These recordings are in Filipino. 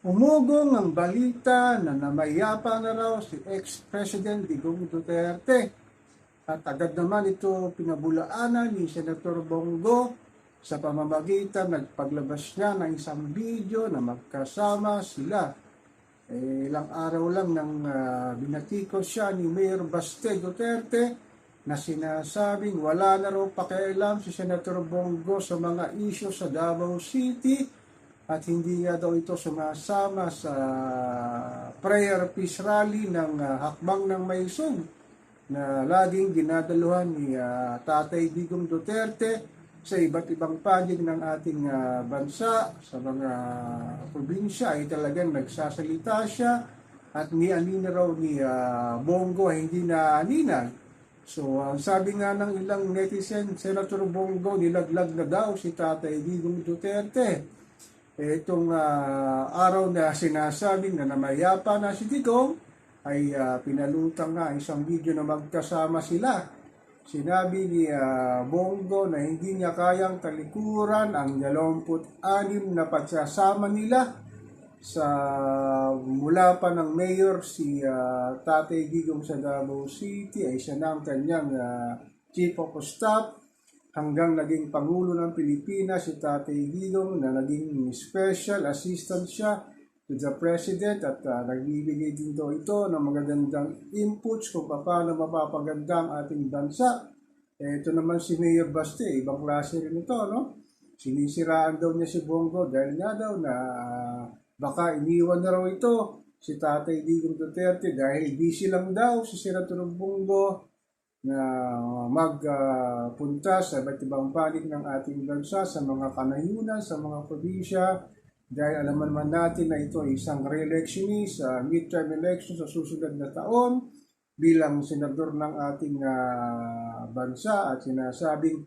Umugong ang balita na namayapa na raw si ex-President Digong Duterte at agad naman ito pinabulaanan ni Senator Bongo sa pamamagitan nagpaglabas niya ng isang video na magkasama sila. Ilang araw lang nang binatikos siya ni Mayor Baste Duterte na sinasabing wala na raw pakialam si Senator Bongo sa mga isyu sa Davao City at hindi nga daw ito sumasama sa prayer peace rally ng Hakbang ng Maysog na laging dinadaluhan ni Tatay Digong Duterte sa iba't ibang panig ng ating bansa, sa mga probinsya ay talagang nagsasalita siya at ni-anina raw ni Bongo ay hindi na aninag. So, ang sabi nga ng ilang netizen, Senator Bongo nilaglag na daw si Tatay Digong Duterte. Itong araw na sinasabing na namayapa na si Digong ay pinalutang nga isang video na magkasama sila. Sinabi ni Bongo na hindi niya kayang talikuran ang 26 na pagsasama nila sa mula pa ng mayor si Tatay Digong sa Davao City ay siya na ang kanyang chief of staff hanggang naging Pangulo ng Pilipinas si Tatay Digong na naging special assistant siya to the President at nagbibigay din ito ng magagandang inputs kung paano mapapaganda ang ating bansa. Ito naman si Mayor Baste, ibang klase rin ito, no? Sinisiraan daw niya si Bongo dahil nga daw na baka iniwan na raw ito si Tatay Digong Duterte dahil busy lang daw si Senator Bongo na magpunta sa iba't ibang panig ng ating bansa sa mga kanayunan, sa mga probinsya, dahil alam naman natin na ito ay isang re-electionist sa midterm election sa susunod na taon bilang senador ng ating bansa at sinasabing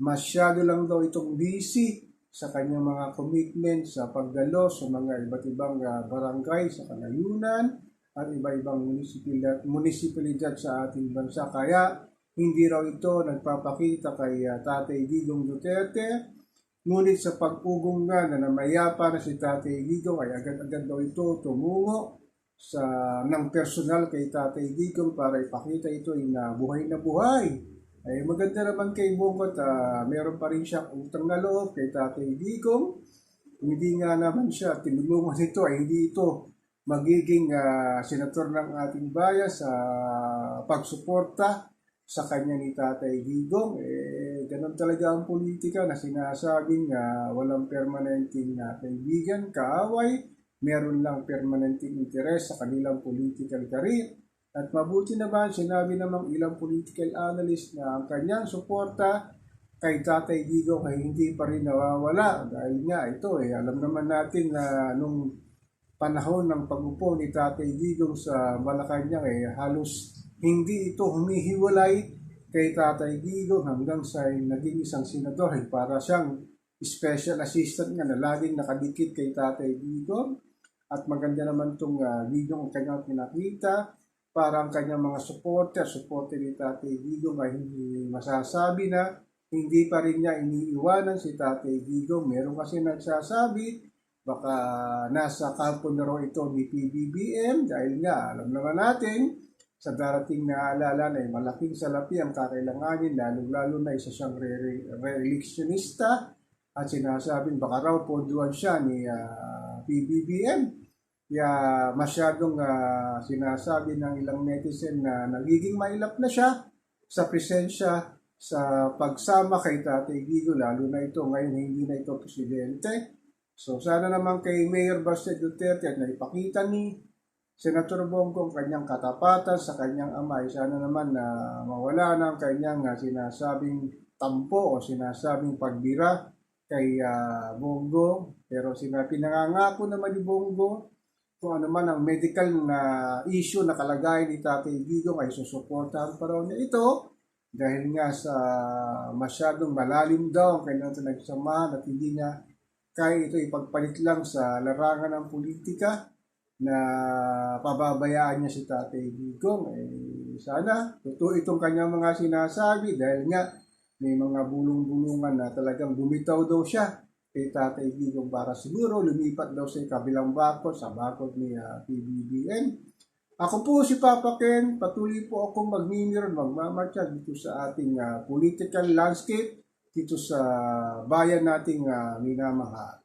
masyado lang daw itong busy sa kanyang mga commitment sa pagdalo sa mga iba't ibang barangay sa kanayunan at iba-ibang munisipalidad sa ating bansa. Kaya hindi raw ito nagpapakita kay Tatay Digong Duterte. Ngunit sa pag-ugong nga na namayapa na si Tatay Digong ay agad-agad daw ito tumungo ng personal kay Tatay Digong para ipakita ito ay na buhay. Ay maganda naman kay Bongo at meron pa rin siya utang na loob kay Tatay Digong. Hindi nga naman siya tinulungan ito ay hindi ito magiging senator ng ating bayan sa pagsuporta sa kanya ni Tatay Digong. Ganun talaga ang politika na sinasabing walang permanenteng kaibigan, kaaway, meron lang permanenteng interes sa kanilang political career. At mabuti naman, sinabi namang ilang political analyst na ang kanyang suporta kay Tatay Digong ay hindi pa rin nawawala. Dahil nga ito alam naman natin na nung panahon ng pag-upo ni Tatay Digong sa Malacanang halos hindi ito humihiwalay kay Tatay Digong hanggang sa naging isang senador para siyang special assistant nga na laging nakadikit kay Tatay Digong. At maganda naman itong video ang kanyang pinakita para ang kanyang mga supporter ni Tatay Digong ay hindi masasabi na hindi pa rin niya iniiwanan si Tatay Digong. Meron kasi nagsasabi baka nasa kampo na raw ito ni PBBM dahil nga alam naman natin sa darating na halalan ay malaking salapi ang kakailanganin lalo na isa siyang re-electionista at sinasabing baka raw ponduan siya ni PBBM. Kaya masyadong sinasabi ng ilang netizen na nagiging mailap na siya sa presensya sa pagsama kay Tatay Digong lalo na ito ngayon hindi na ito presidente. So sana naman kay Mayor Baste Duterte at naipakita ni Senator Bongo ang kanyang katapatan sa kanyang ama. Sana naman na mawala na ang kanyang sinasabing tampo o sinasabing pagbira kay Bongo. Pero pinangangako naman ni Bongo kung ano man ang medical na issue na kalagayan ni Tatay Digong ay susuportahan pa raw niya ito dahil nga sa masyadong malalim daw ang kanyang nagsamahan at hindi niya kaya ito ipagpalit lang sa larangan ng politika na pababayaan niya si Tatay Digong. Sana totoo itong kanyang mga sinasabi dahil nga may mga bulong-bulungan na talagang bumitaw daw siya kay Tatay Digong para siguro lumipat daw sa kabilang bakod, sa bakod ni PBBM. Ako po si Papa Ken, patuloy po akong magmimir, magmamarcha dito sa ating political landscape, dito sa bayan nating minamahal.